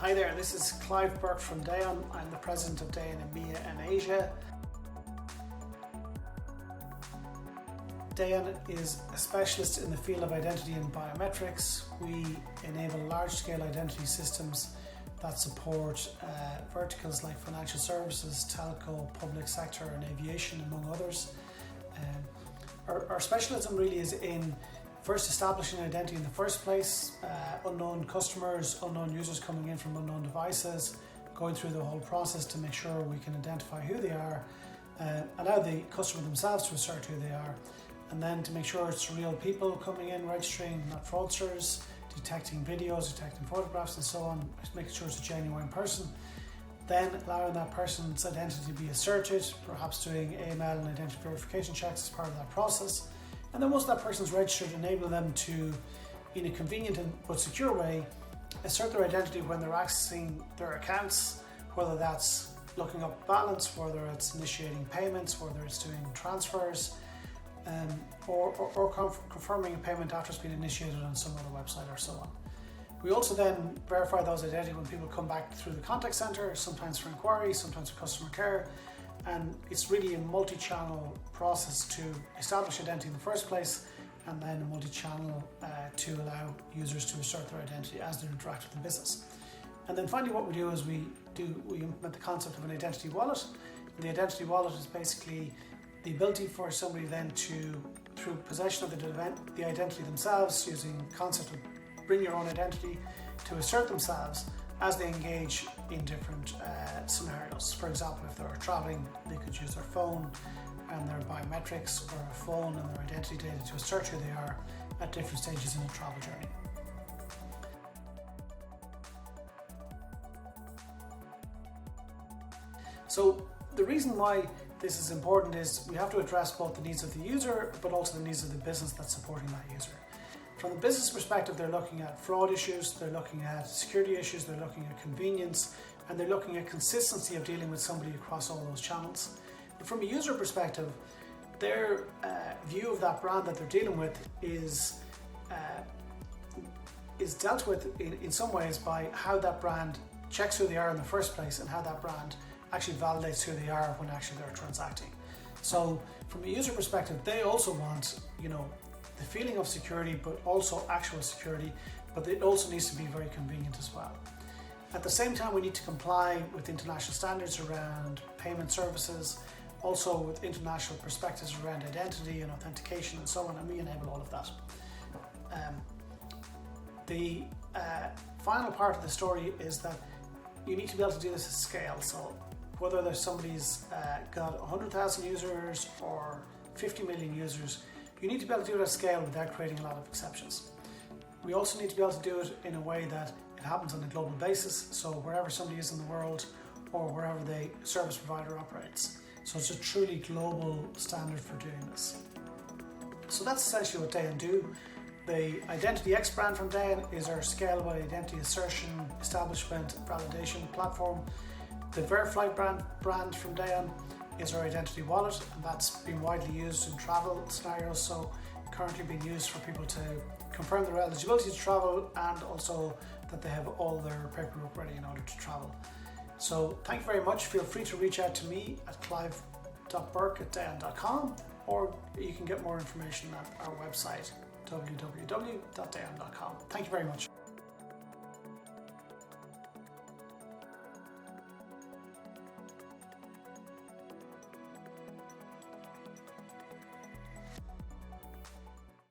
Hi there, this is Clive Burke from Daon. I'm the president of Daon EMEA and Asia. Daon is a specialist in the field of identity and biometrics. We enable large-scale identity systems that support verticals like financial services, telco, public sector and aviation, among others. Our specialism really is in first establishing identity in the first place, unknown customers, unknown users coming in from unknown devices, going through the whole process to make sure we can identify who they are, allow the customer themselves to assert who they are, and then to make sure it's real people coming in, registering, not fraudsters, detecting videos, detecting photographs and so on, making sure it's a genuine person. Then allowing that person's identity to be asserted, perhaps doing AML and identity verification checks as part of that process. And then once that person's registered, enable them to, in a convenient but secure way, assert their identity when they're accessing their accounts, whether that's looking up balance, whether it's initiating payments, whether it's doing transfers, or confirming a payment after it's been initiated on some other website or so on. We also then verify those identities when people come back through the contact center, sometimes for inquiry, sometimes for customer care. And it's really a multi-channel process to establish identity in the first place, and then a multi-channel to allow users to assert their identity as they interact with the business. And then finally what we do is we implement the concept of an identity wallet. And the identity wallet is basically the ability for somebody then to, through possession of the identity themselves, using the concept of bring your own identity, to assert themselves as they engage in different scenarios. For example, if they're traveling, they could use their phone and their biometrics, or a phone and their identity data to assert who they are at different stages in a travel journey. So the reason why this is important is we have to address both the needs of the user, but also the needs of the business that's supporting that user. From the business perspective, they're looking at fraud issues, they're looking at security issues, they're looking at convenience, and they're looking at consistency of dealing with somebody across all those channels. But from a user perspective, their view of that brand that they're dealing with is dealt with in some ways by how that brand checks who they are in the first place, and how that brand actually validates who they are when actually they're transacting. So from a user perspective, they also want, the feeling of security, but also actual security, but it also needs to be very convenient as well. At the same time, we need to comply with international standards around payment services, also with international perspectives around identity and authentication and so on, and we enable all of that. The final part of the story is that you need to be able to do this at scale. So whether there's somebody's got 100,000 users or 50 million users, you need to be able to do it at scale without creating a lot of exceptions. We also need to be able to do it in a way that it happens on a global basis, so wherever somebody is in the world or wherever the service provider operates. So it's a truly global standard for doing this. So that's essentially what Daon do. The Identity X brand from Daon is our scalable identity assertion, establishment, validation platform. The Verify brand from Daon is our identity wallet, and that's been widely used in travel scenarios, so currently being used for people to confirm their eligibility to travel, and also that they have all their paperwork ready in order to travel. So thank you very much. Feel free to reach out to me at clive.burke@daon.com, or you can get more information at our website www.daon.com. Thank you very much.